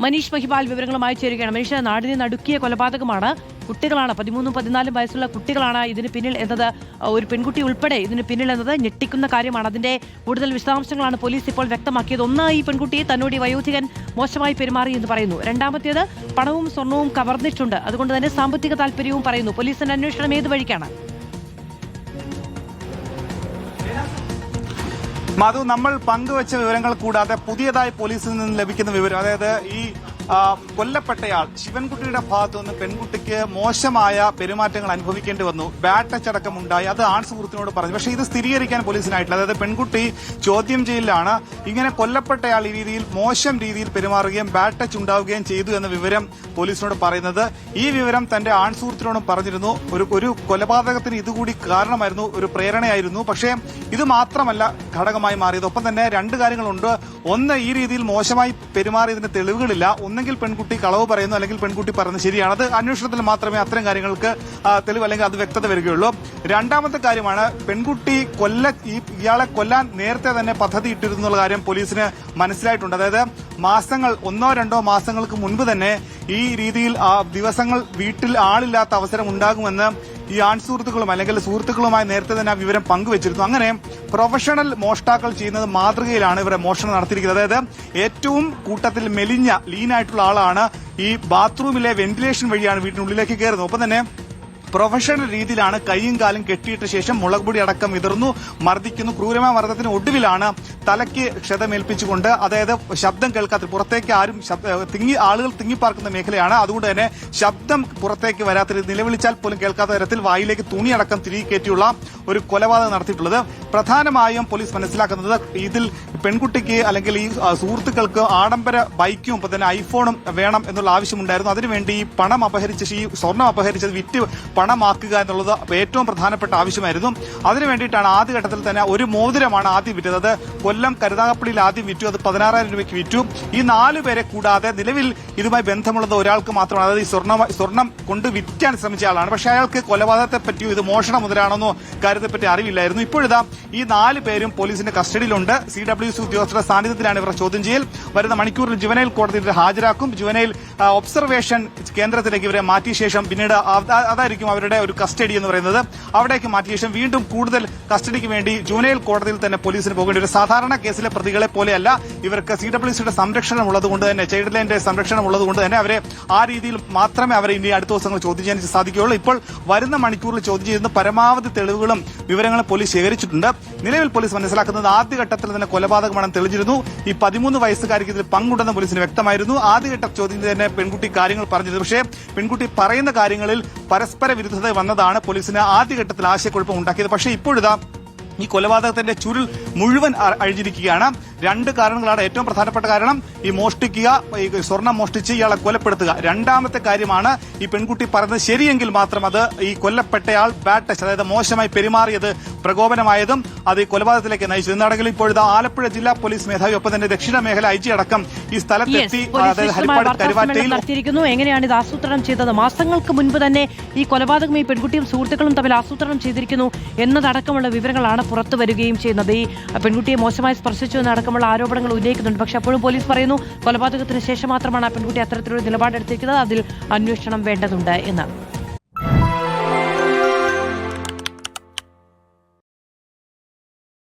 മനീഷ് മഹിപാൽ വിവരങ്ങളുമായി ചേരുകയാണ്. മനീഷ്, നാടിനെ നടുക്കിയ കൊലപാതകമാണ്. കുട്ടികളാണ്, 13, 14 വയസ്സുള്ള കുട്ടികളാണ് ഇതിന് പിന്നിൽ എന്നത്, ഒരു പെൺകുട്ടി ഉൾപ്പെടെ ഇതിന് പിന്നിൽ എന്നത് ഞെട്ടിക്കുന്ന കാര്യമാണ്. അതിന്റെ കൂടുതൽ വിശദാംശങ്ങളാണ് പോലീസ് ഇപ്പോൾ വ്യക്തമാക്കിയത്. ഒന്ന്, ഈ പെൺകുട്ടി തന്നോട് വയോധികൻ മോശമായി പെരുമാറി എന്ന് പറയുന്നു. രണ്ടാമത്തേത്, പണവും സ്വർണവും കവർന്നിട്ടുണ്ട്, അതുകൊണ്ട് തന്നെ സാമ്പത്തിക താല്പര്യവും പറയുന്നു. പോലീസിന്റെ അന്വേഷണം ഏത് വഴിക്കാണ്? മധു, നമ്മൾ പങ്കുവച്ച വിവരങ്ങൾ കൂടാതെ പുതിയതായി പോലീസിൽ നിന്ന് ലഭിക്കുന്ന വിവരം, അതായത് ഈ കൊല്ലപ്പെട്ടയാൾ ശിവൻകുട്ടിയുടെ ഭാഗത്തു നിന്ന് പെൺകുട്ടിക്ക് മോശമായ പെരുമാറ്റങ്ങൾ അനുഭവിക്കേണ്ടി വന്നു, ബാഡ് ടച്ച് അടക്കം ഉണ്ടായി, അത് ആൺ സുഹൃത്തിനോട് പറഞ്ഞു. പക്ഷേ ഇത് സ്ഥിരീകരിക്കാൻ പോലീസിനായിട്ടില്ല. അതായത് പെൺകുട്ടി ചോദ്യം ചെയ്യലിലാണ് ഇങ്ങനെ കൊല്ലപ്പെട്ടയാൾ ഈ രീതിയിൽ മോശം രീതിയിൽ പെരുമാറുകയും ബാഡ് ടച്ച് ഉണ്ടാവുകയും ചെയ്തു എന്ന വിവരം പോലീസിനോട് പറയുന്നത്. ഈ വിവരം തന്റെ ആൺ സുഹൃത്തിനോടും പറഞ്ഞിരുന്നു. ഒരു കൊലപാതകത്തിന് ഇതുകൂടി കാരണമായിരുന്നു, ഒരു പ്രേരണയായിരുന്നു. പക്ഷേ ഇത് മാത്രമല്ല ഘടകമായി മാറിയത്. ഒപ്പം തന്നെ രണ്ട് കാര്യങ്ങളുണ്ട്. ഒന്ന്, ഈ രീതിയിൽ മോശമായി പെരുമാറിയതിന് തെളിവുകളില്ല. ഒന്നെങ്കിൽ പെൺകുട്ടി കളവ് പറയുന്നു, അല്ലെങ്കിൽ പെൺകുട്ടി പറയുന്നത് ശരിയാണ്. അത് അന്വേഷണത്തിൽ മാത്രമേ അത്തരം കാര്യങ്ങൾക്ക് തെളിവ് അല്ലെങ്കിൽ അത് വ്യക്തത വരികയുള്ളൂ. രണ്ടാമത്തെ കാര്യമാണ്, പെൺകുട്ടി ഇയാളെ കൊല്ലാൻ നേരത്തെ തന്നെ പദ്ധതി ഇട്ടിരുന്നുള്ള കാര്യം പോലീസിന് മനസ്സിലായിട്ടുണ്ട്. അതായത് മാസങ്ങൾ, 1-2 മാസങ്ങൾക്ക് മുൻപ് തന്നെ ഈ രീതിയിൽ ദിവസങ്ങൾ വീട്ടിൽ ആളില്ലാത്ത അവസരം ഉണ്ടാകുമെന്ന് ഈ ആൺ സുഹൃത്തുക്കളും അല്ലെങ്കിൽ സുഹൃത്തുക്കളുമായി നേരത്തെ തന്നെ ആ വിവരം പങ്കുവച്ചിരുന്നു. അങ്ങനെ പ്രൊഫഷണൽ മോഷ്ടാക്കൾ ചെയ്യുന്നത് മാതൃകയിലാണ് ഇവരെ മോഷണം നടത്തിയിരിക്കുന്നത്. അതായത് ഏറ്റവും കൂട്ടത്തിൽ മെലിഞ്ഞ ലീനായിട്ടുള്ള ആളാണ് ഈ ബാത്റൂമിലെ വെന്റിലേഷൻ വഴിയാണ് വീട്ടിനുള്ളിലേക്ക് കയറുന്നത്. ഒപ്പം തന്നെ പ്രൊഫഷണൽ രീതിയിലാണ് കൈയും കാലും കെട്ടിയിട്ട ശേഷം മുളകുപൊടി അടക്കം വിതറുന്നു, മർദ്ദിക്കുന്നു. ക്രൂരമായ മർദ്ദത്തിന് ഒടുവിലാണ് തലയ്ക്ക് ക്ഷതമേൽപ്പിച്ചുകൊണ്ട്, അതായത് ശബ്ദം കേൾക്കാത്ത, പുറത്തേക്ക് ആരും ആളുകൾ തിങ്ങിപ്പാർക്കുന്ന മേഖലയാണ്, അതുകൊണ്ട് തന്നെ ശബ്ദം പുറത്തേക്ക് വരാത്ത, നിലവിളിച്ചാൽ പോലും കേൾക്കാത്ത തരത്തിൽ വായിലേക്ക് തുണിയടക്കം തിരികെ കയറ്റിയുള്ള ഒരു കൊലപാതകം നടത്തിയിട്ടുള്ളത്. പ്രധാനമായും പോലീസ് മനസ്സിലാക്കുന്നത് ഇതിൽ പെൺകുട്ടിക്ക് അല്ലെങ്കിൽ ഈ സുഹൃത്തുക്കൾക്ക് ആഡംബര ബൈക്കും ഒപ്പം തന്നെ ഐഫോണും വേണം എന്നുള്ള ആവശ്യമുണ്ടായിരുന്നു. അതിനുവേണ്ടി ഈ പണം അപഹരിച്ച്, ഈ സ്വർണം അപഹരിച്ചത് വിറ്റ് പണമാക്കുക എന്നുള്ളത് ഏറ്റവും പ്രധാനപ്പെട്ട ആവശ്യമായിരുന്നു. അതിനുവേണ്ടിയിട്ടാണ് ആദ്യഘട്ടത്തിൽ തന്നെ ഒരു മോതിരമാണ് ആദ്യം വിറ്റത്. അത് കൊല്ലം കരുനാഗപ്പള്ളിയിൽ ആദ്യം വിറ്റു, അത് 16,000 രൂപയ്ക്ക് വിറ്റു. ഈ 4 പേരെ കൂടാതെ നിലവിൽ ഇതുമായി ബന്ധമുള്ളത് ഒരാൾക്ക് മാത്രമാണ്. അതായത് ഈ സ്വർണം കൊണ്ട് വിറ്റാൻ ശ്രമിച്ച ആളാണ്. പക്ഷേ അയാൾക്ക് കൊലപാതകത്തെ പറ്റിയോ ഇത് മോഷണ മുതലാണെന്നോ കാര്യത്തെപ്പറ്റി അറിവില്ലായിരുന്നു. ഇപ്പോഴിതാ ഈ 4 പേരും പോലീസിന്റെ കസ്റ്റഡിയിലുണ്ട്. CWC ഉദ്യോഗസ്ഥരുടെ സാന്നിധ്യത്തിലാണ് ഇവരുടെ ചോദ്യം ചെയ്യൽ. വരുന്ന മണിക്കൂറിൽ ജുവനൈൽ കോടതിയിൽ ഹാജരാക്കും. ജുവനൈൽ ഒബ്സർവേഷൻ കേന്ദ്രത്തിലേക്ക് ഇവരെ മാറ്റിയ ശേഷം പിന്നീട് അതായിരിക്കും അവരുടെ ഒരു കസ്റ്റഡി എന്ന് പറയുന്നത്. അവിടേക്ക് മാറ്റിയ ശേഷം വീണ്ടും കൂടുതൽ കസ്റ്റഡിക്ക് വേണ്ടി ജുവനൈൽ കോടതിയിൽ തന്നെ പോലീസിന് പോകേണ്ടി വരും. സാധാരണ കേസിലെ പ്രതികളെ പോലെയല്ല, ഇവർക്ക് CWCയുടെ സംരക്ഷണം ഉള്ളതുകൊണ്ട് തന്നെ, ചൈൽഡ് ലൈനിന്റെ സംരക്ഷണം ഉള്ളതുകൊണ്ട് തന്നെ അവരെ ആ രീതിയിൽ മാത്രമേ അവരെ ഇനി അടുത്ത ദിവസങ്ങൾ ചോദ്യം ചെയ്യാൻ സാധിക്കുകയുള്ളൂ. ഇപ്പോൾ വരുന്ന മണിക്കൂറിൽ ചോദ്യം ചെയ്യുന്ന പരമാവധി തെളിവുകളും വിവരങ്ങളും പോലീസ് ശേഖരിച്ചിട്ടുണ്ട്. നിലവിൽ പോലീസ് മനസ്സിലാക്കുന്നത് ആദ്യഘട്ടത്തിൽ തന്നെ കൊലപാതകമാണെന്ന് തെളിഞ്ഞിരുന്നു. ഈ 13 വയസ്സുകാരിക്ക് ഇതിൽ പങ്കുണ്ടെന്ന് പോലീസിന് വ്യക്തമായിരുന്നു. ആദ്യഘട്ട ചോദ്യം തന്നെ പെൺകുട്ടി കാര്യങ്ങൾ പറഞ്ഞിരുന്നു. പക്ഷേ പെൺകുട്ടി പറയുന്ന കാര്യങ്ങളിൽ പരസ്പര വിരുദ്ധത വന്നതാണ് പോലീസിന് ആദ്യഘട്ടത്തിൽ ആശയക്കുഴപ്പം ഉണ്ടാക്കിയത്. പക്ഷേ ഇപ്പോഴിതാ ഈ കൊലപാതകത്തിന്റെ ചുരുൾ മുഴുവൻ അഴിഞ്ഞിരിക്കുകയാണ്. 2 കാരണങ്ങളാണ്. ഏറ്റവും പ്രധാനപ്പെട്ട കാരണം ഈ മോഷ്ടിക്കുക, ഈ സ്വർണം മോഷ്ടിച്ച് ഇയാളെ കൊലപ്പെടുത്തുക. രണ്ടാമത്തെ കാര്യമാണ്, ഈ പെൺകുട്ടി പറയുന്നത് ശരിയെങ്കിൽ മാത്രം അത് ഈ കൊല്ലപ്പെട്ടയാൾ ബാഡ് ടച്ച്, അതായത് മോശമായി പെരുമാറിയത് പ്രകോപനമായതും അത് ഈ കൊലപാതകത്തിലേക്ക് നയിച്ചു. എന്നാണെങ്കിലും ഇപ്പോഴത്തെ ആലപ്പുഴ ജില്ലാ പോലീസ് മേധാവി ഒപ്പം തന്നെ ദക്ഷിണ മേഖല IG അടക്കം ഈ സ്ഥലത്തെത്തി, അതായത് ഹരിപ്പാട് കരുവാറ്റയിൽ നടത്തിയിരിക്കുന്നു. എങ്ങനെയാണ് ഇത് ആസൂത്രണം ചെയ്തത്? മാസങ്ങൾക്ക് മുൻപ് തന്നെ ഈ കൊലപാതകം ഈ പെൺകുട്ടിയും സുഹൃത്തുക്കളും തമ്മിൽ ആസൂത്രണം ചെയ്തിരിക്കുന്നു എന്നതടക്കമുള്ള വിവരങ്ങളാണ് പുറത്തു വരികയും ചെയ്യുന്നത്. ഈ പെൺകുട്ടിയെ മോശമായി സ്പർശിച്ചു എന്നടക്കമുള്ള ആരോപണങ്ങൾ ഉന്നയിക്കുന്നുണ്ട്. പക്ഷെ അപ്പോഴും പോലീസ് പറയുന്നു കൊലപാതകത്തിന് ശേഷം മാത്രമാണ് ആ പെൺകുട്ടി അത്തരത്തിലൊരു നിലപാടെടുത്തിരിക്കുന്നത്, അതിൽ അന്വേഷണം വേണ്ടതുണ്ട് എന്ന്.